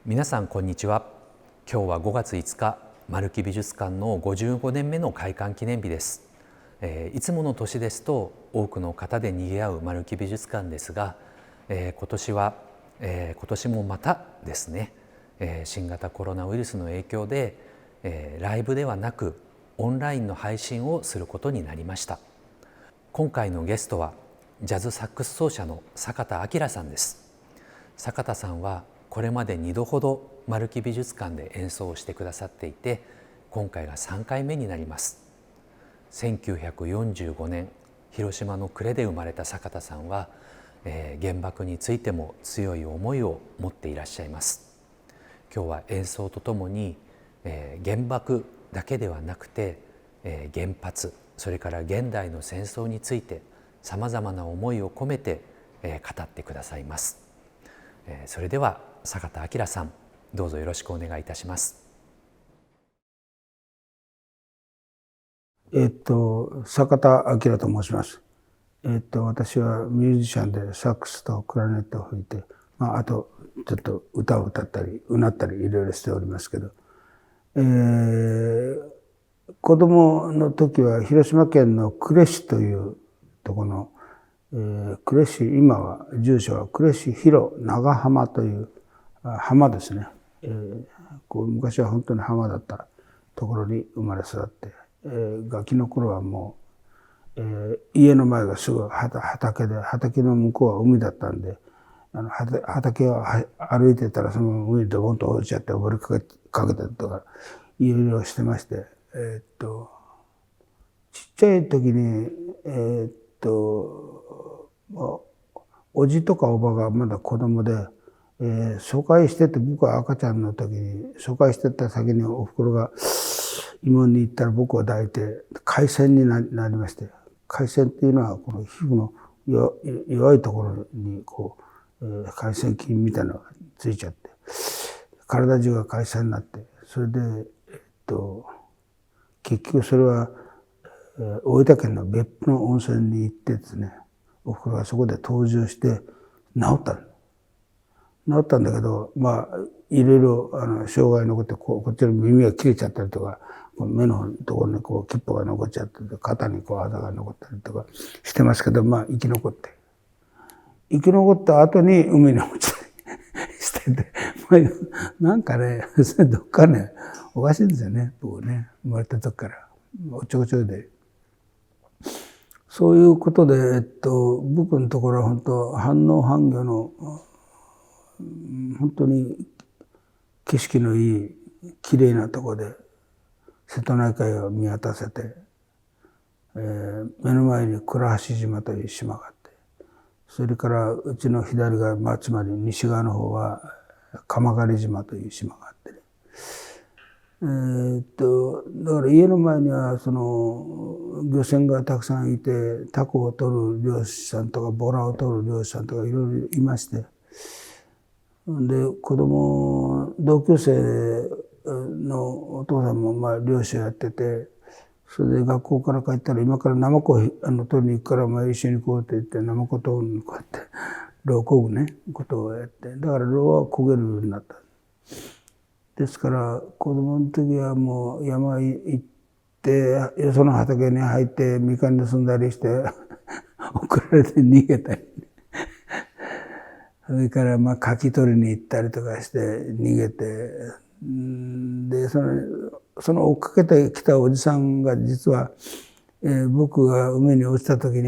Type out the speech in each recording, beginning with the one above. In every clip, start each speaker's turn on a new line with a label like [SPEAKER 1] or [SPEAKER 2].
[SPEAKER 1] 皆さんこんにちは。今日は5月5日、丸木美術館の55年目の開館記念日です。いつもの年ですと多くの方で賑わう丸木美術館ですが、今年もまたですね、新型コロナウイルスの影響で、ライブではなくオンラインの配信をすることになりました。今回のゲストはジャズサックス奏者の坂田明さんです。坂田さんはこれまで2度ほど丸木美術館で演奏をしてくださっていて、今回が3回目になります。1945年広島の呉で生まれた坂田さんは、原爆についても強い思いを持っていらっしゃいます。今日は演奏とともに、原爆だけではなくて、原発、それから現代の戦争についてさまざまな思いを込めて、語ってくださいます。それでは坂田明さん、どうぞよろしくお願いいたします。
[SPEAKER 2] 坂田明と申します。私はミュージシャンでサックスとクラリネットを吹いて、あとちょっと歌を歌ったりうなったりいろいろしておりますけど、子供の時は広島県の呉市というところの、呉市、今は住所は呉市広長浜という浜ですね。昔は本当に浜だったところに生まれ育って、ガキの頃はもう、家の前がすぐ畑で、畑の向こうは海だったんで、畑を歩いてたらその海にドボンと落ちちゃって溺れかけたとかいろいろしてまして、ちっちゃい時におじとかおばがまだ子供で、疎開してて、僕は赤ちゃんの時に疎開してった先におふくろが慰問に行ったら僕を抱いて海鮮になりまして、海鮮っていうのはこの皮膚の弱いところにこう、海鮮菌みたいなのがついちゃって体中が海鮮になって、それで結局それは大分県の別府の温泉に行ってですね、おふくろがそこで登場して治ったんだけど、いろいろ障害残ってこっちの耳が切れちゃったりとか、目のところにこう切符が残っちゃって、肩にこうあざが残ったりとかしてますけど、生き残った後に海に落ちたりしてて、なんかね、どっかね、おかしいんですよね、僕ね、生まれた時から。おっちょこちょいで。そういうことで、僕のところは本当、半農半漁の、本当に景色のいい、綺麗なとこで、瀬戸内海を見渡せて、目の前に倉橋島という島があって、それからうちの左側、つまり西側の方は鎌狩島という島があってね。だから家の前にはその漁船がたくさんいて、タコを取る漁師さんとかボラを取る漁師さんとかいろいろいまして、で同級生のお父さんも漁師をやってて、それで学校から帰ったら今からナマコを取りに行くから一緒に行こうって言ってナマコ取るにこうやって櫓を漕ぐねことをやって、だから櫓は漕げるようになった。ですから子供の時はもう山へ行ってよその畑に入ってみかん盗んだりして送られて逃げたり、それから柿取りに行ったりとかして逃げて、でその追っかけてきたおじさんが実は、僕が海に落ちた時に、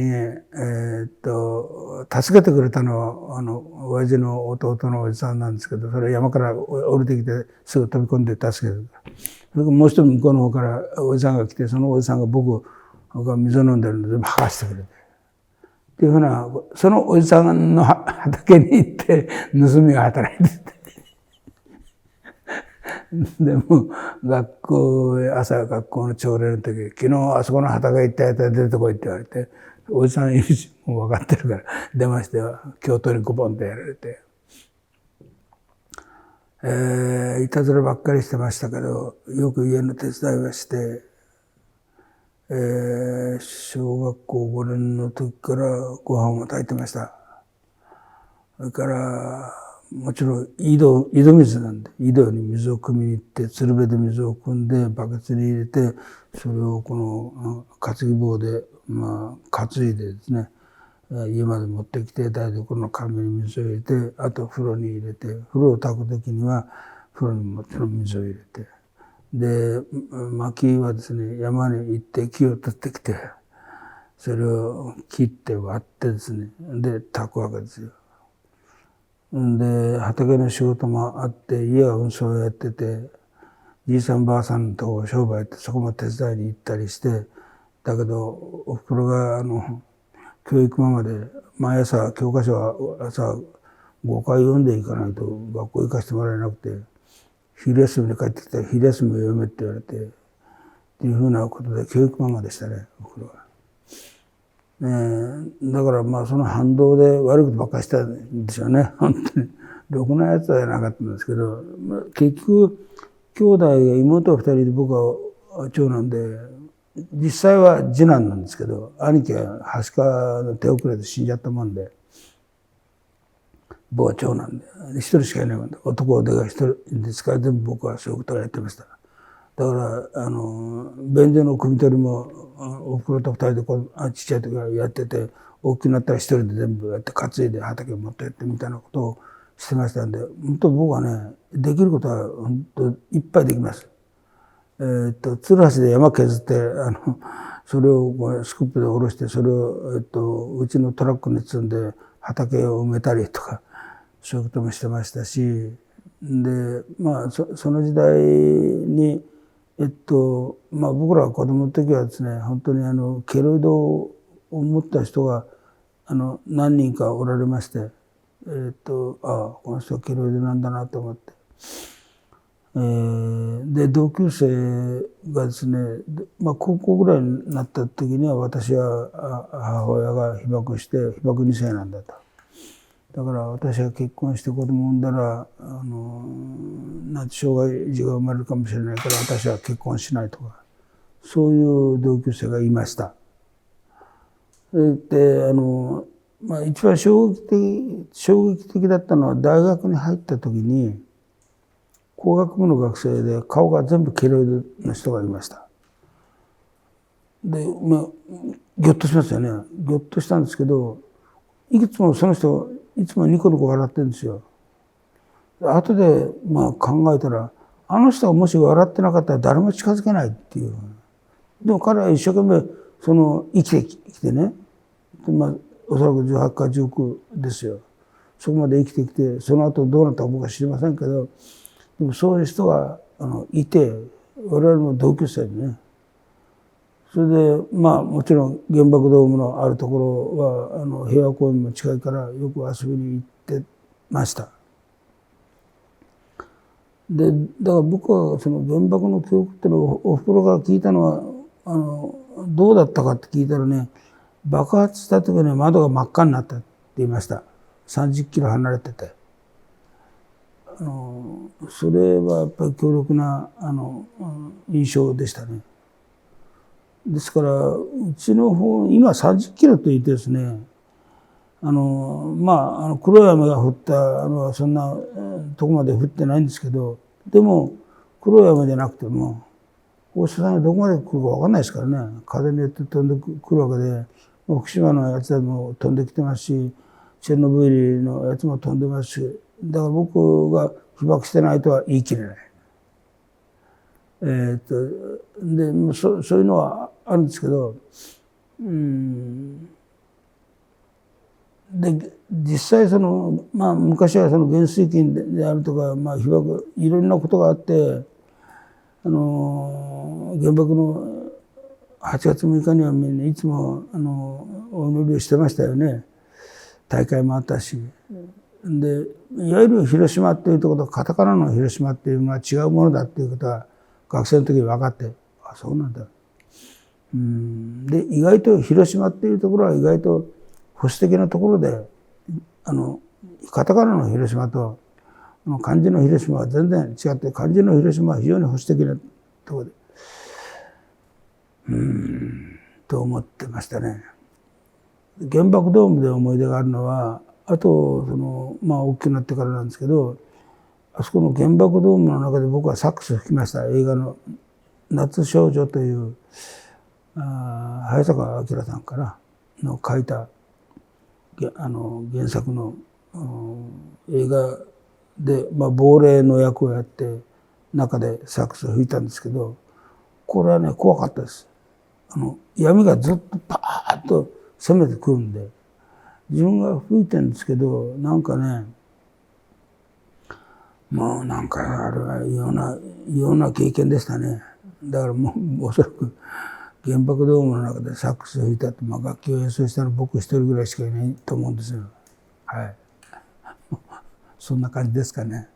[SPEAKER 2] 助けてくれたのは親父の弟のおじさんなんですけど、それ山から降りてきてすぐ飛び込んで助けてくれた。それからもう一人向こうの方からおじさんが来て、そのおじさんが僕が水を飲んでるので吐かしてくれて。っていうふうな、そのおじさんの畑に行って盗みが働いてて。でも朝学校の朝礼の時、昨日あそこの畑行ったやつは出てこいって言われて、おじさんいるしもう分かってるから出ましては京都にゴポンってやられて、いたずらばっかりしてましたけど、よく家の手伝いはして、小学校5年の時からご飯を炊いてました。それからもちろん井戸水なんで、井戸に水を汲みに行って、鶴瓶で水を汲んで、バケツに入れて、それをこの担ぎ棒で、担いでですね、家まで持ってきて、台所の紙に水を入れて、あと風呂に入れて、風呂を炊くときには、風呂にもちろん水を入れて、で、薪はですね、山に行って木を取ってきて、それを切って割ってですね、で、炊くわけですよ。で、畑の仕事もあって、家は運送をやってて、じいさんばあさんと商売やってそこも手伝いに行ったりして、だけど、おふくろが教育ママで、毎朝教科書は朝5回読んでいかないと学校行かせてもらえなくて、昼休みに帰ってきたら昼休みを読めって言われて、っていうふうなことで教育ママでしたね、おふくろは。だからその反動で悪いことばっかりしたんですよね、本当に。ろくなやつはなかったんですけど、結局、兄弟が妹が2人で僕は長男で、実際は次男なんですけど、兄貴ははしかの手遅れで死んじゃったもんで、僕は長男で、一人しかいないもんで、男手が一人ですから、全部僕はそういうことをやってました。だから、便所の汲み取りも、おふくろと二人でちっちゃい時からやってて、大きくなったら一人で全部やって担いで畑を持ってってみたいなことをしてましたんで、本当僕はね、できることは本当いっぱいできます。ツルハシで山削って、それをスクープで下ろして、それを、うちのトラックに積んで畑を埋めたりとか、そういうこともしてましたし、で、その時代に、僕らが子供の時はですね、本当にケロイドを持った人が、何人かおられまして、この人はケロイドなんだなと思って。で、同級生がですね、高校ぐらいになった時には私は母親が被爆して、被爆2世なんだと。だから私が結婚して子供を産んだら、障害児が生まれるかもしれないから私は結婚しないとか、そういう同級生がいました。で、一番衝撃的だったのは大学に入った時に、工学部の学生で顔が全部ケロイドの人がいました。で、ぎょっとしますよね。ぎょっとしたんですけど、いつもその人、いつもニコニコ笑ってるんですよ。後で考えたら、あの人がもし笑ってなかったら誰も近づけないっていう。でも彼は一生懸命生きてきてね、おそらく18か19ですよ。そこまで生きてきて、その後どうなったか僕は知りませんけど、でもそういう人がいて、我々も同級生でね。それでもちろん原爆ドームのあるところは平和公園も近いからよく遊びに行ってました。で、だから僕はその原爆の記憶っていうのをおふくろから聞いたのはどうだったかって聞いたらね、爆発した時に窓が真っ赤になったって言いました。30キロ離れてて。それはやっぱり強力な印象でしたね。ですからうちの方今30キロといってですね、黒い雨が降ったはそんなとこまで降ってないんですけど、でも黒い雨じゃなくても放射線がどこまで来るか分かんないですからね。風によって飛んでくるわけで、福島のやつでも飛んできてますし、チェルノブイリのやつも飛んでますし、だから僕が被爆してないとは言い切れない。でそういうのはあるんですけど、で実際昔は原水菌であるとか、被爆いろんなことがあって、原爆の8月6日にはみんないつもお祈りをしてましたよね。大会もあったし。でいわゆる広島っていうところとカタカナの広島っていうのは違うものだっていうことは学生の時に分かって、あ、そうなんだ。で意外と広島っていうところは意外と保守的なところで、カタカナの広島と漢字の広島は全然違って、漢字の広島は非常に保守的なところで、と思ってましたね。原爆ドームで思い出があるのは、あとまあ大きくなってからなんですけど、あそこの原爆ドームの中で僕はサックス吹きました。映画の「夏少女」という早坂明さんかなの書いた原作の映画で、まあ、亡霊の役をやって中でサックスを吹いたんですけど、これはね怖かったです。闇がずっとパーッと攻めてくるんで、自分が吹いてるんですけど、なんかね、もうなんかあれは異様な経験でしたね。だからもうおそらく原爆ドームの中でサックスを吹いたって、まあ、楽器を演奏したの僕一人ぐらいしかいないと思うんですよ。はい。そんな感じですかね。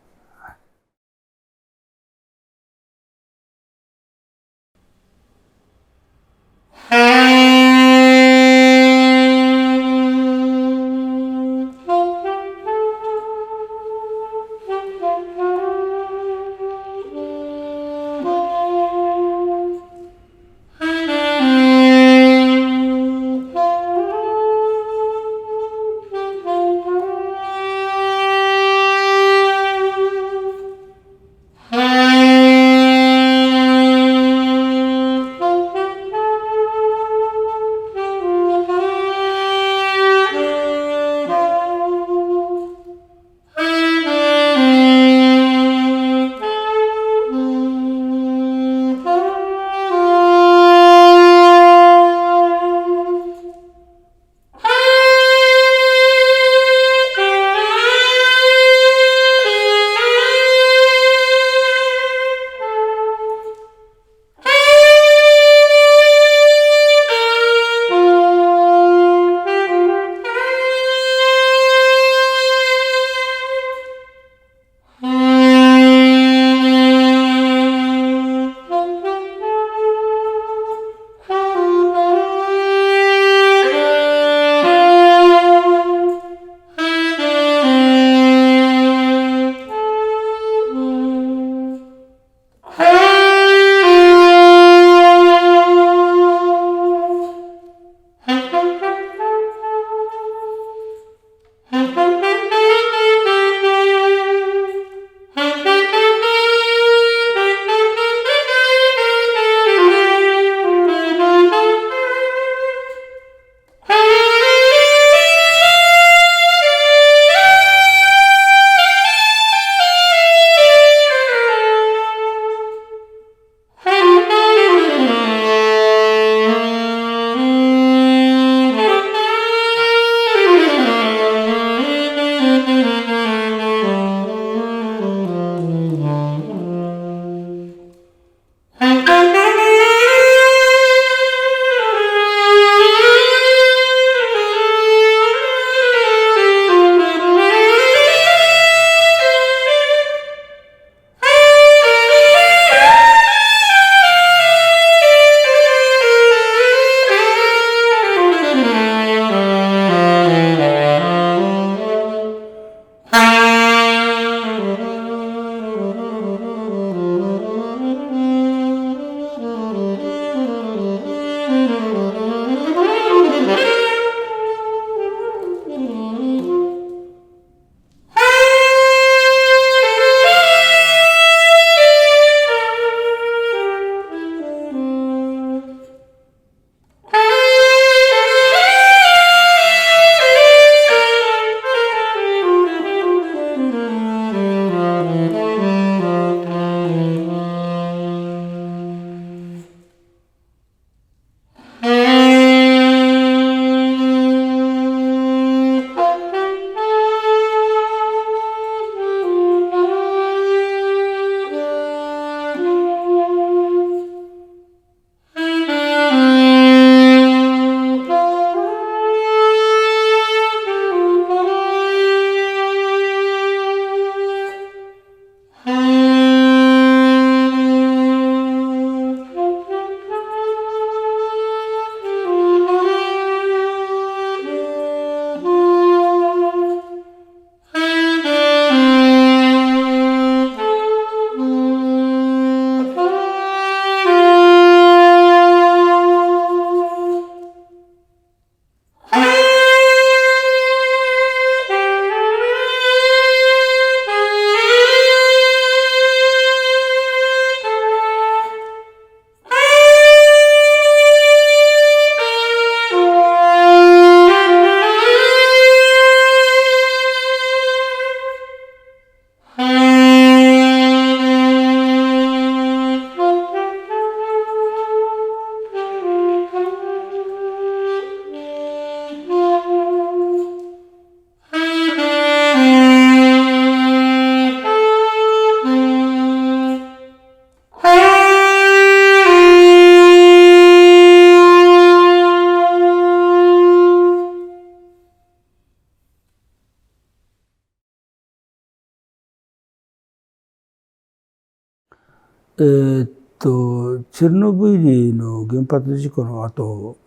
[SPEAKER 2] チェルノブイリの原発事故の後、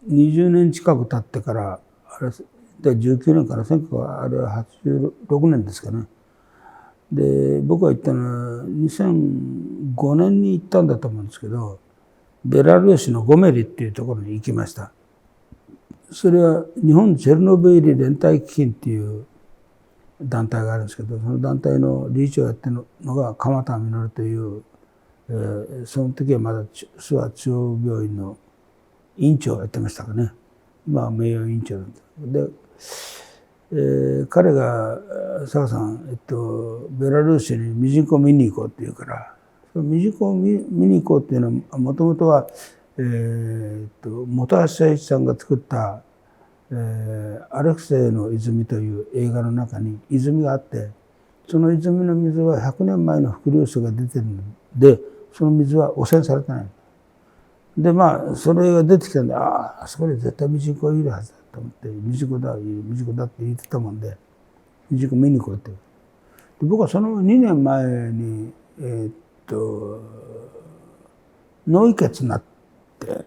[SPEAKER 2] 20年近く経ってから、あれ、19年からあれは86年ですかね。で、僕が行ったのは2005年に行ったんだと思うんですけど、ベラルーシのゴメリっていうところに行きました。それは日本チェルノブイリ連帯基金っていう団体があるんですけど、その団体の理事長をやってるのが鎌田實という、その時はまだ諏訪中央病院の院長をやってましたかね。今は名誉院長なんです。で、彼が「佐賀さん、ベラルーシにミジンコ見に行こう」って言うから、そのミジンコを見に行こうっていうのはもともとは本橋誠一さんが作ったアレクセイの泉という映画の中に泉があって、その泉の水は100年前の伏流水が出てるので、その水は汚染されてない。で、それが出てきたんで、あそこに絶対ミジンコがいるはずだと思って、ミジンコだって言ってたもんで、ミジンコ見に行こうって。で、僕はその2年前に、脳溢血になって、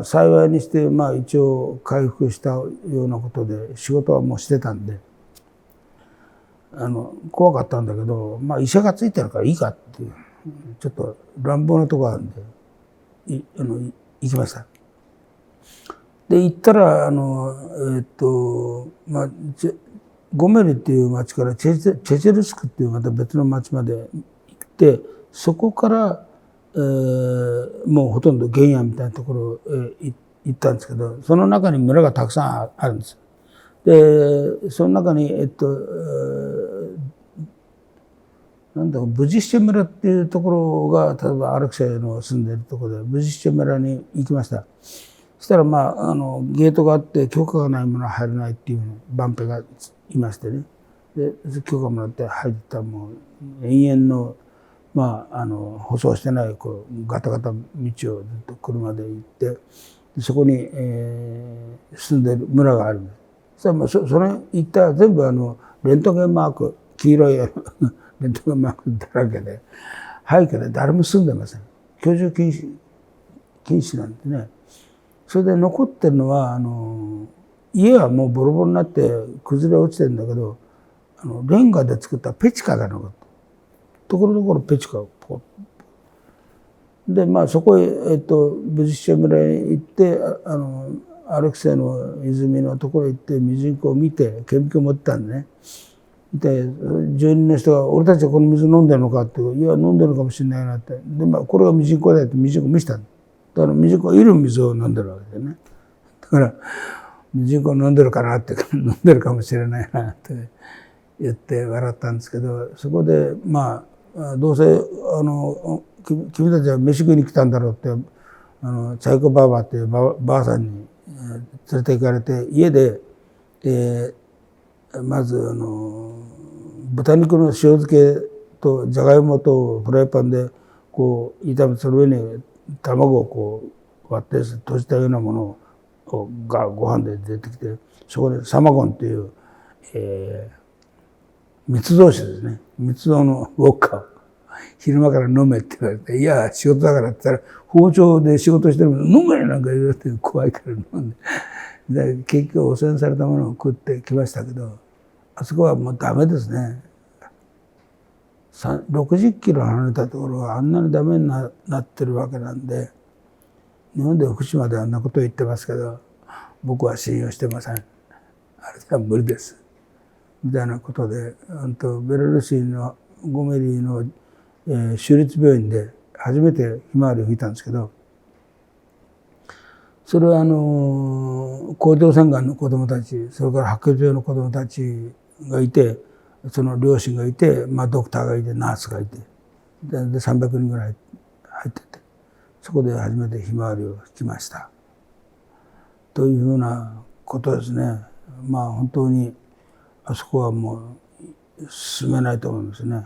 [SPEAKER 2] 幸いにして、一応回復したようなことで、仕事はもうしてたんで、怖かったんだけど、医者がついてるからいいかっていう、ちょっと乱暴なとこがあるんで、行きました。で、行ったら、ゴメリっていう町からチェチェルスクっていうまた別の町まで行って、そこから、もうほとんど原野みたいなところへ行ったんですけど、その中に村がたくさんあるんです。で、その中に、ブジッシェ村っていうところが、例えばアレクセイの住んでるところで、ブジッシェ村に行きました。そしたら、ゲートがあって、許可がないものは入れないっていう番兵がいましてね。で、許可もらって入ったらもう、延々の、舗装してない、ガタガタ道をずっと車で行って、そこに、住んでる村があるんです。そしたらそれ行ったら全部レントゲンマーク、黄色いレントゲンマークだらけで、廃墟で誰も住んでません。居住禁止なんでね。それで残ってるのは、家はもうボロボロになって崩れ落ちてるんだけど、レンガで作ったペチカが残ってる。ところどころペチカをポッ。で、そこへ、ブジッシェ村へ行って、アレクセイの泉のところへ行って、ミジンコを見て、顕微鏡を持ってたんでね。で、住人の人が、俺たちはこの水飲んでるのかって、いや、飲んでるかもしれないなって。で、これがミジンコだよってミジンコ見せたんだ。だからミジンコはいる水を飲んでるわけでね。だから、ミジンコ飲んでるかなって、飲んでるかもしれないなって言って笑ったんですけど、そこで、どうせ、君たちは飯食いに来たんだろうって、チャイコバーバーっていうばあさんに連れて行かれて、家で、まず、豚肉の塩漬けとじゃがいもとフライパンで、炒めて、その上に卵を割って閉じたようなものがご飯で出てきて、そこでサマゴンっていう、密造酒ですね。密造のウォッカを昼間から飲めって言われて、いや、仕事だからって言ったら、包丁で仕事してるのに飲めなんか言われて怖いから飲んで。で、結局汚染されたものを食ってきましたけど、あそこはもうダメですね。60キロ離れたところがあんなにダメになってるわけなんで、日本で福島であんなことを言ってますけど、僕は信用してません。あれは無理です。みたいなことで、ベラルーシのゴメリの、州立病院で初めてひまわりを吹いたんですけど、それは甲状腺がんの子供たち、それから白血病の子供たちがいて、その両親がいて、ドクターがいて、ナースがいて、で300人ぐらい入ってて、そこで初めてひまわりを吹きました。というふうなことですね。本当にあそこはもう進めないと思いますね。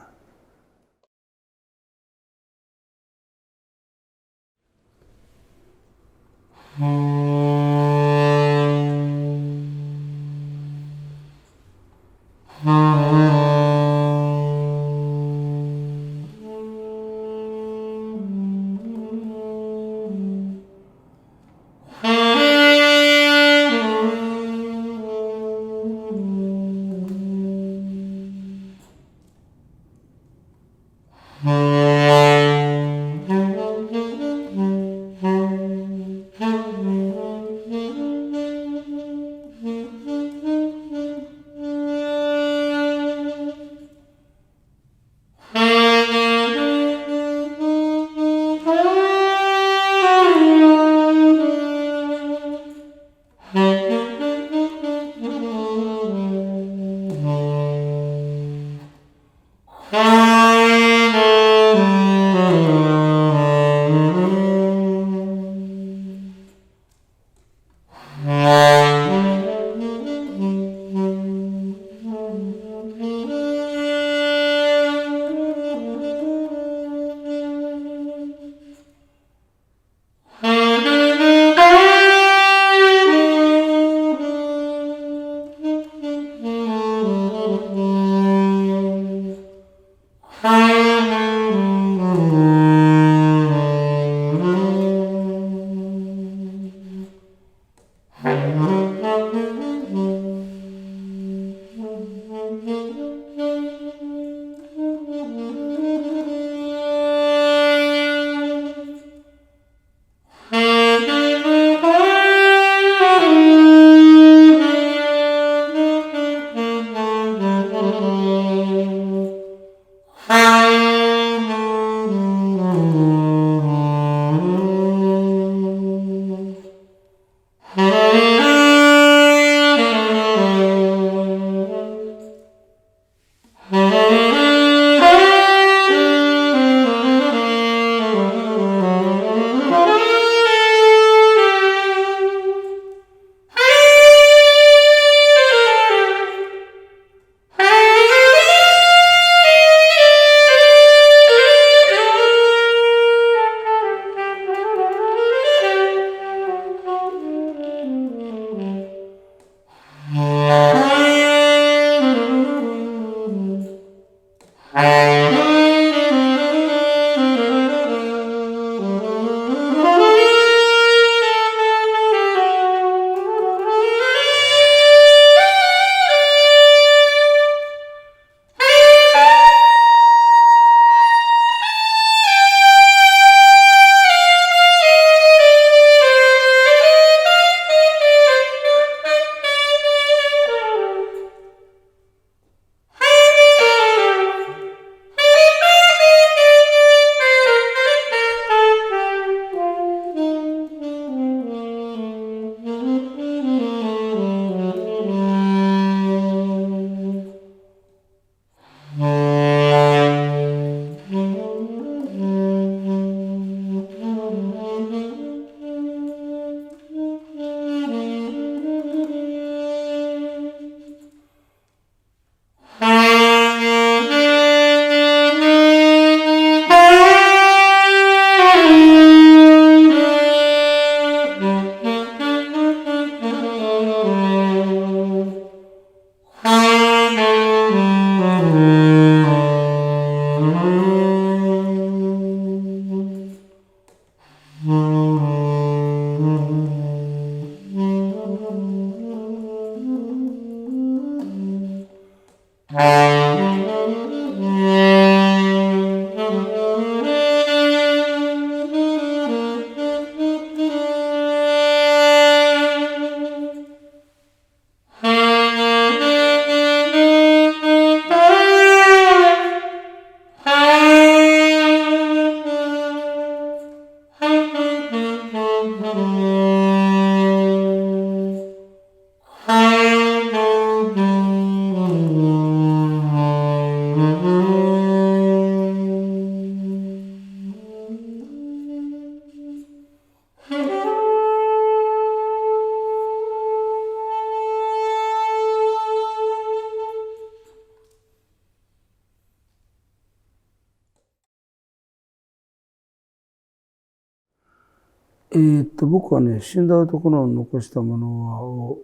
[SPEAKER 2] 僕はね、死んだ男の残したものを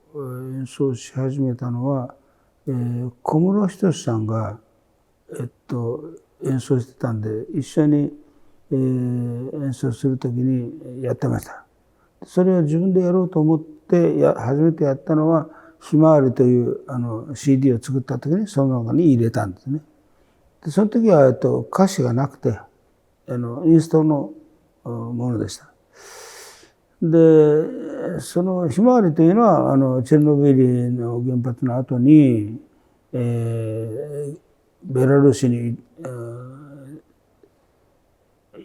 [SPEAKER 2] 演奏し始めたのは、小室仁さんが、演奏してたんで、一緒に、演奏するときにやってました。それを自分でやろうと思って初めてやったのは、ひまわりというCD を作ったときにその中に入れたんですね。でその時は歌詞がなくて、インストのものでした。で、そのひまわりというのは、チェルノブイリの原発の後に、ベラルーシに、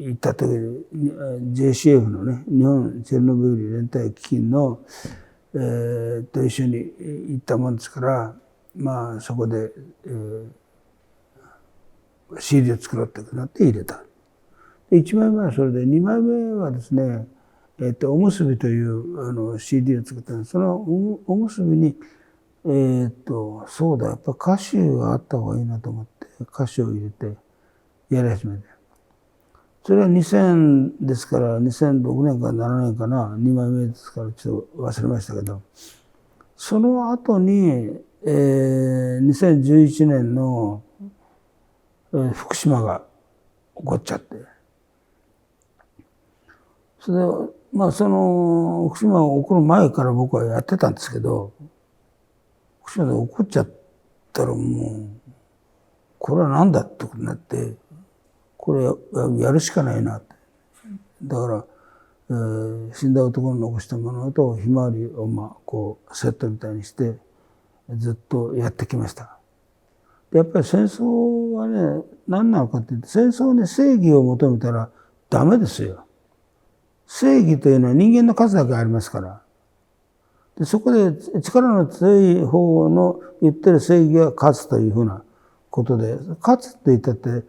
[SPEAKER 2] 行った時に、JCF のね、日本チェルノブイリ連帯基金の、と一緒に行ったもんですから、まあ、そこで、CD を作ろうってなって入れた。で、1枚目はそれで、2枚目はですね、おむすびというCD を作ったんです。そのおむすびに、そうだ、やっぱ歌詞があった方がいいなと思って、歌詞を入れてやり始めて。それは2000ですから、2006年か7年かな、2枚目ですからちょっと忘れましたけど、その後に、2011年の、福島が起こっちゃって、それで、まあ福島が起こる前から僕はやってたんですけど、福島で起こっちゃったらもう、これは何だってことになって、これやるしかないなって。だから、死んだ男の残したものとひまわりをこうセットみたいにしてずっとやってきました。でやっぱり戦争はね、何なのかって言って、戦争に正義を求めたらダメですよ。正義というのは人間の数だけありますから。でそこで力の強い方の言ってる正義が勝つというふうなことで、勝つって言ったって、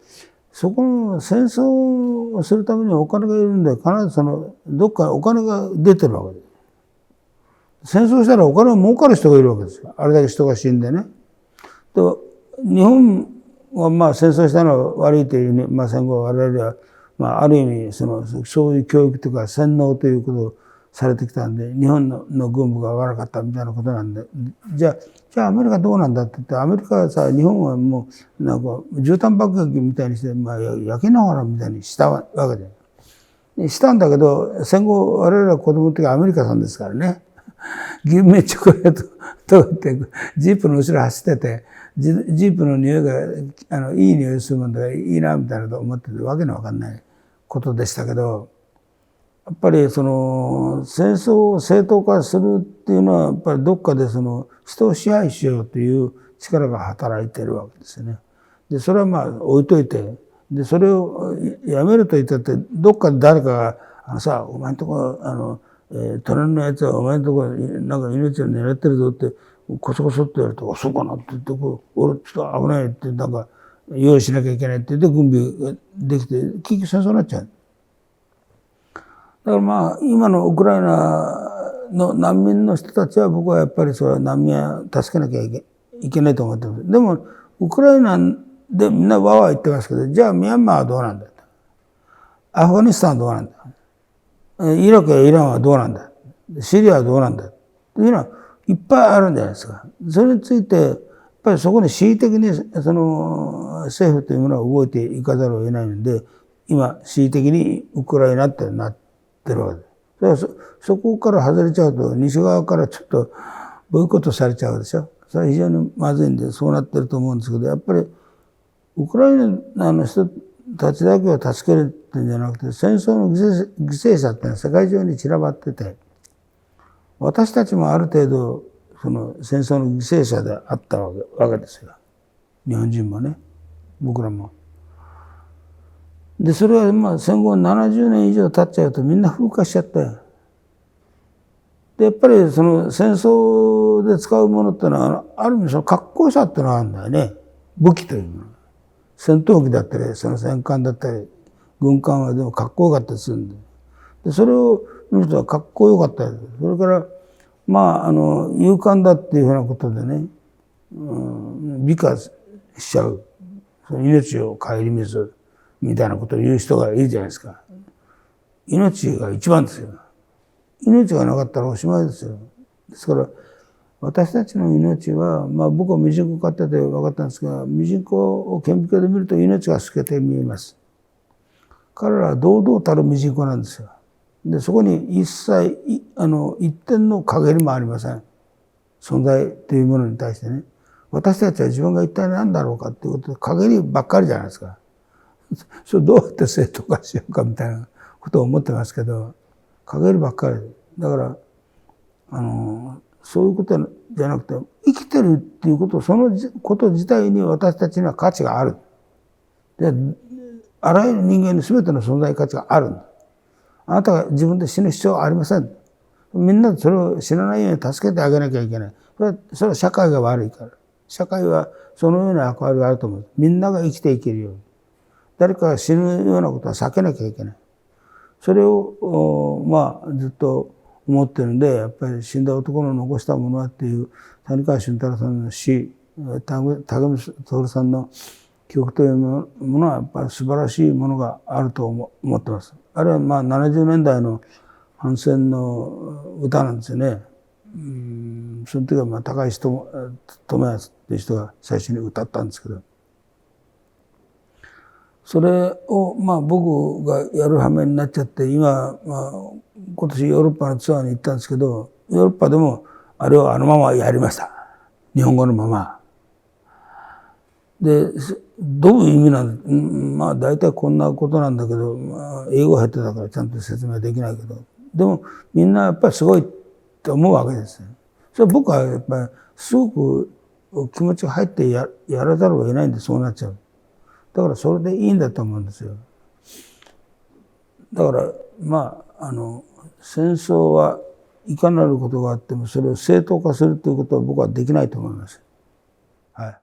[SPEAKER 2] そこの戦争をするためにお金がいるんで、必ずどっかお金が出てるわけです。戦争したらお金を儲かる人がいるわけですよ。あれだけ人が死んでね。で日本は戦争したのは悪いという戦後我々はある意味そういう教育とか洗脳ということをされてきたんで、日本の軍部が悪かったみたいなことなんで、じゃあアメリカどうなんだって言って、アメリカはさ、日本はもうなんか絨毯爆撃みたいにして、まあ焼きながらみたいにしたわけで。したんだけど、戦後我々は子供の時はアメリカさんですからね。牛乳チョコレートとってジープの後ろ走ってて、ジープの匂いがいい匂いするもんだからいいなみたいなと思ってて、わけのわかんないことでしたけど、やっぱりその戦争を正当化するっていうのはやっぱりどっかでその人を支配しようという力が働いているわけですよね。でそれはまあ置いといて、でそれをやめると言ったってどっかで誰かがさ、お前んとこ隣のやつはお前んとこなんか命を狙ってるぞってコソコソって言われて、あ、そうかなって言って、俺ちょっと危ないってなんか用意しなきゃいけないって言って軍備ができて結局戦争になっちゃう。だからまあ今のウクライナの難民の人たちは僕はやっぱりそれは難民は助けなきゃいけないと思ってます。でもウクライナでみんなわわ言ってますけど、じゃあミャンマーはどうなんだと。アフガニスタンはどうなんだ。イラクやイランはどうなんだ。シリアはどうなんだ。というのはいっぱいあるんじゃないですか。それについてやっぱりそこに恣意的にその政府というものは動いていかざるを得ないので、今恣意的にウクライナってなってるわけです。そこから外れちゃうと西側からちょっとボイコットされちゃうでしょ。それは非常にまずいんでそうなってると思うんですけど、やっぱりウクライナの人たちだけを助けるってんじゃなくて、戦争の犠牲者ってのは世界中に散らばってて、私たちもある程度その戦争の犠牲者であったわけですよ。日本人もね、僕らも。でそれはまあ戦後70年以上経っちゃうとみんな風化しちゃったよ。でやっぱりその戦争で使うものってのはある意味その格好さってのがあるんだよね。武器というもの。戦闘機だったりその戦艦だったり軍艦はでもかっこよかったりするんで。でそれを見るとかっこよかったり。それからまあ勇敢だっていうふうなことでね、美化しちゃう。その命を顧みずみたいなことを言う人がいるじゃないですか。命が一番ですよ。命がなかったらおしまいですよ。ですから私たちの命は、まあ僕はミジンコ飼ってて分かったんですが、ミジンコを顕微鏡で見ると命が透けて見えます。彼らは堂々たるミジンコなんですよ。でそこに一切一点の陰りもありません。存在というものに対してね。私たちは自分が一体何だろうかっていうことで陰りばっかりじゃないですか。それどうやって正当化しようかみたいなことを思ってますけど、陰りばっかり。だからそういうことじゃなくて、生きてるっていうこと、そのこと自体に私たちには価値がある。であらゆる人間に全ての存在価値がある。あなたが自分で死ぬ必要はありません。みんなでそれを死なないように助けてあげなきゃいけない。それは社会が悪いから。社会はそのような役割があると思う。みんなが生きていけるように。誰かが死ぬようなことは避けなきゃいけない。それをまあずっと思ってるんで、やっぱり死んだ男の残したものはっていう谷川俊太郎さんの詩、竹見徹さんの記憶というものはやっぱり素晴らしいものがあると思ってます。あれはまあ70年代の反戦の歌なんですよね。その時はまあ高石智康っていう人が最初に歌ったんですけど、それをまあ僕がやる羽目になっちゃって、今、まあ、今年ヨーロッパのツアーに行ったんですけど、ヨーロッパでもあれをあのままやりました。日本語のまま。でどういう意味なんだ、まあ大体こんなことなんだけど、まあ、英語下手だからちゃんと説明できないけど、でもみんなやっぱりすごいって思うわけですよ。それ僕はやっぱりすごく気持ちが入ってやらざるを得ないんでそうなっちゃう。だからそれでいいんだと思うんですよ。だからまあ戦争はいかなることがあってもそれを正当化するということは僕はできないと思います。はい。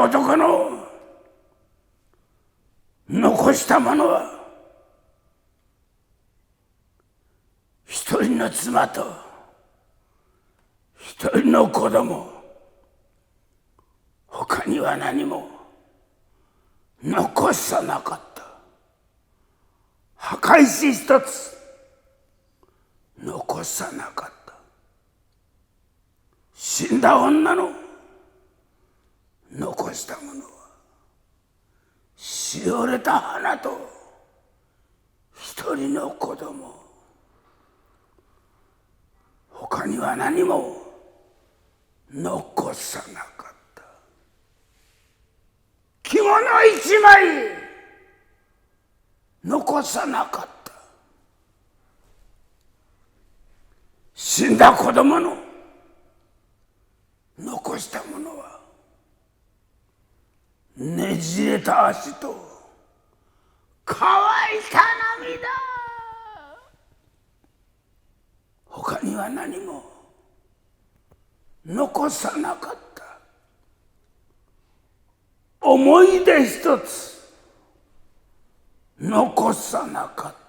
[SPEAKER 2] 男の残したものは一人の妻と一人の子供、他には何も残さなかった。墓石一つ残さなかった。死んだ女の残したものはしおれた花と一人の子供、他には何も残さなかった。着物一枚残さなかった。死んだ子供の残したものはねじれた足と乾いた涙、他には何も残さなかった。思い出一つ残さなかった。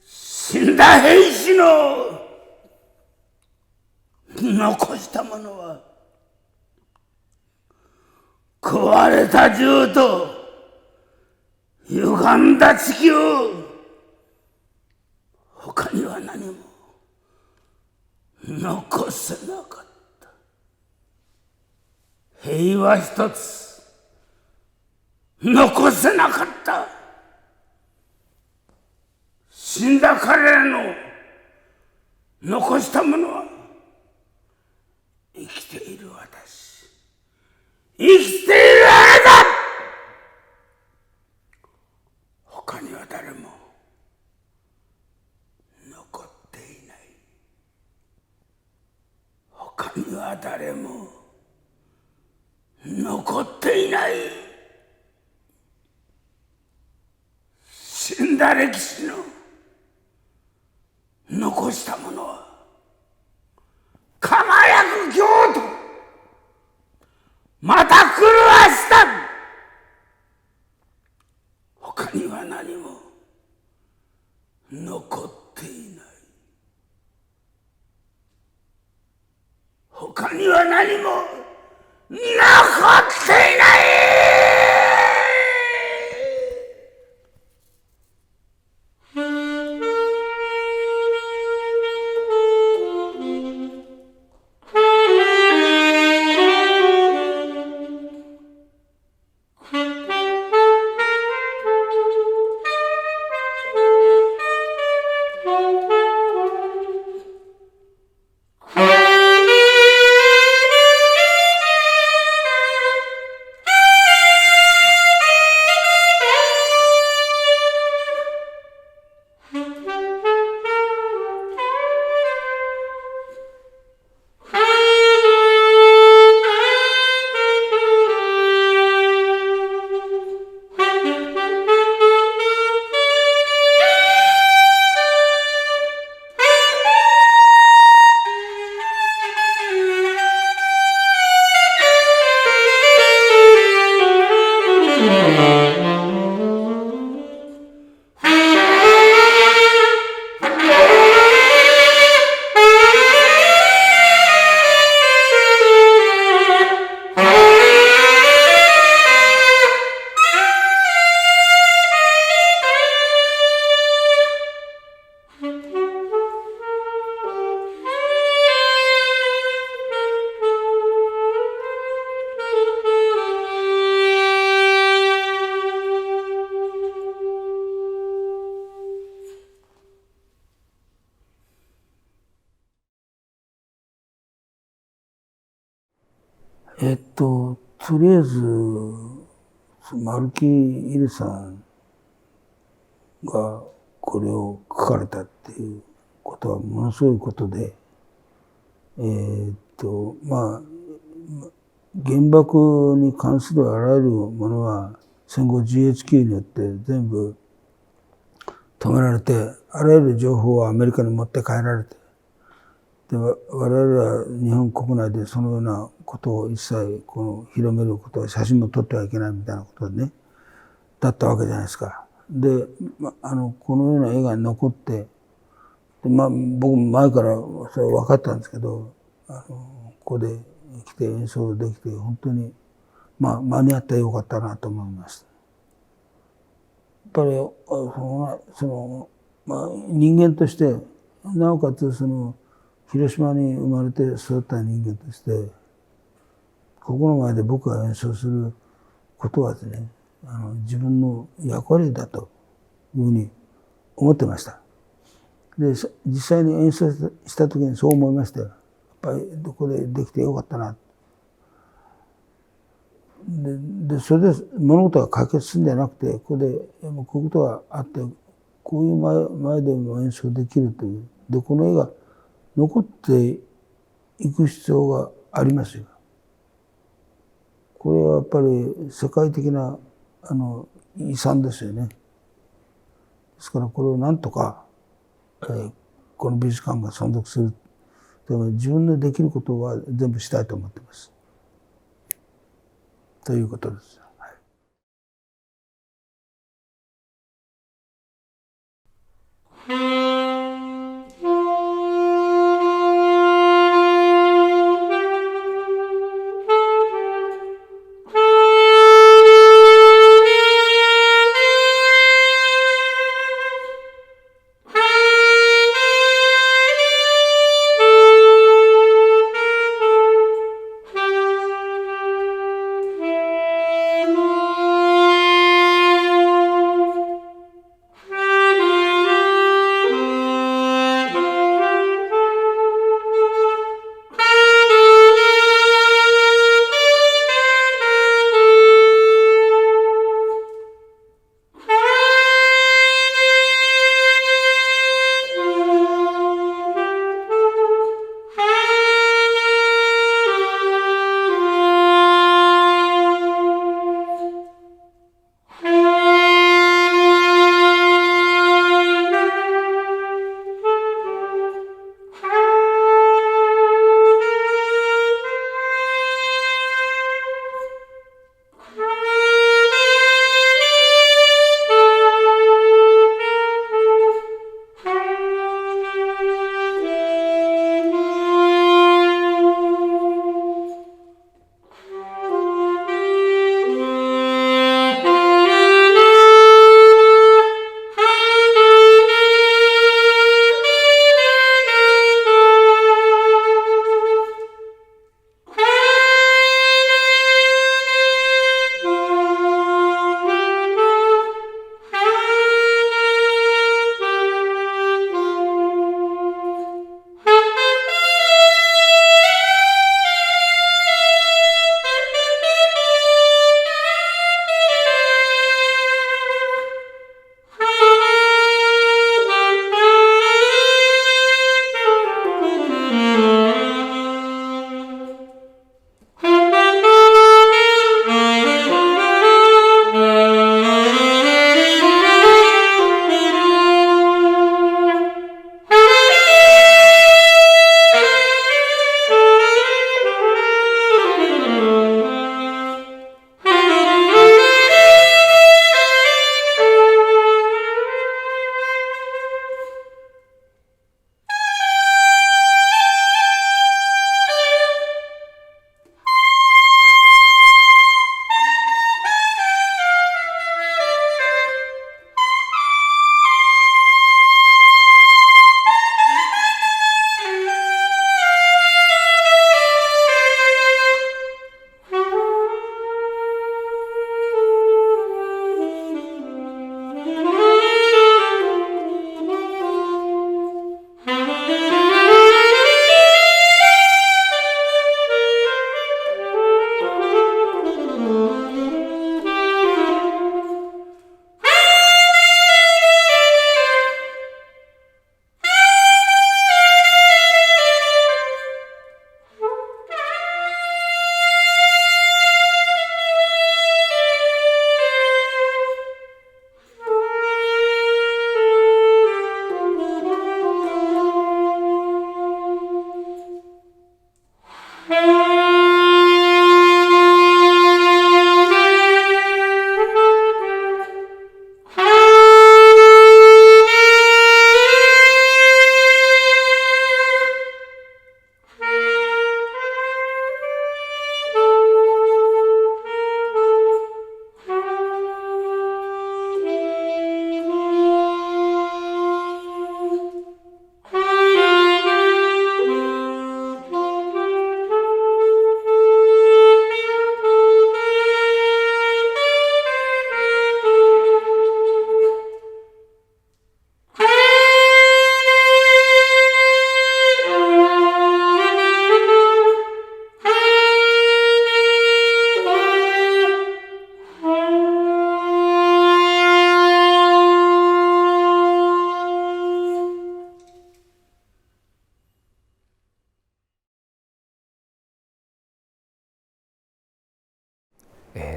[SPEAKER 2] 死んだ兵士の残したものは壊れた銃と歪んだ地球、他には何も残せなかった。平和一つ残せなかった。死んだ彼らの残したものは生きている私、生きているあなた、他には誰も誰も残っていない。死んだ歴史の残したものは輝く京都、また来る明日、他には何も残っていない。他には何も残っていない。とりあえず、丸木イルさんがこれを書かれたっていうことはものすごいことで、原爆に関するあらゆるものは戦後 GHQ によって全部止められて、あらゆる情報はアメリカに持って帰られて、で我々は日本国内でそのようなことを一切広めることは写真も撮ってはいけないみたいなことでね、だったわけじゃないですか。で、このような絵が残って、で僕も前からそれ分かったんですけど、ここで来て演奏できて本当に間に合ってよかったなと思いました。やっぱり人間としてなおかつ広島に生まれて育った人間として、ここの前で僕が演奏することはですね、自分の役割だというふうに思ってました。で、実際に演奏した時にそう思いましたよ。やっぱりここでできてよかったな。で、それで物事が解決するんじゃなくて、こういうことがあって、こういう前でも演奏できるという。で、この絵が残っていく必要がありますよ。これはやっぱり世界的な遺産ですよね。ですからこれをなんとか、この美術館が存続する。でも自分でできることは全部したいと思っています。ということです。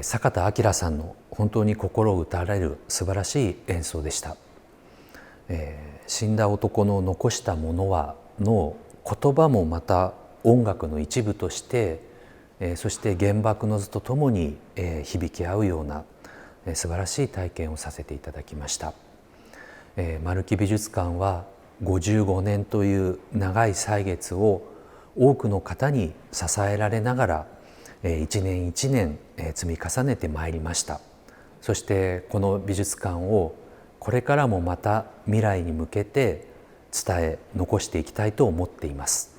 [SPEAKER 1] 坂田明さんの本当に心を打たれる素晴らしい演奏でした。死んだ男の残したものはの言葉もまた音楽の一部として、そして原爆の図とともに響き合うような素晴らしい体験をさせていただきました。丸木美術館は55年という長い歳月を多くの方に支えられながら一年一年積み重ねてまいりました。そしてこの美術館をこれからもまた未来に向けて伝え残していきたいと思っています。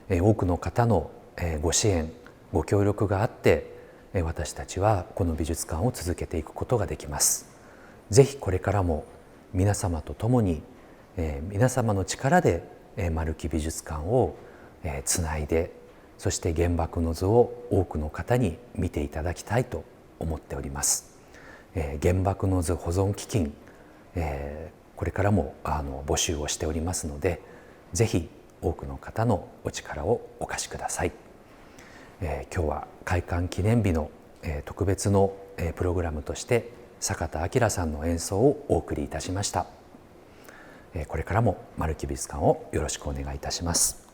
[SPEAKER 1] 多くの方のご支援ご協力があって私たちはこの美術館を続けていくことができます。ぜひこれからも皆様と共に皆様の力で丸木美術館をつないで、そして原爆の図を多くの方に見ていただきたいと思っております。原爆の図保存基金、これからも募集をしておりますので、ぜひ多くの方のお力をお貸しください。今日は開館記念日の特別のプログラムとして坂田明さんの演奏をお送りいたしました。これからも丸木美術館をよろしくお願いいたします。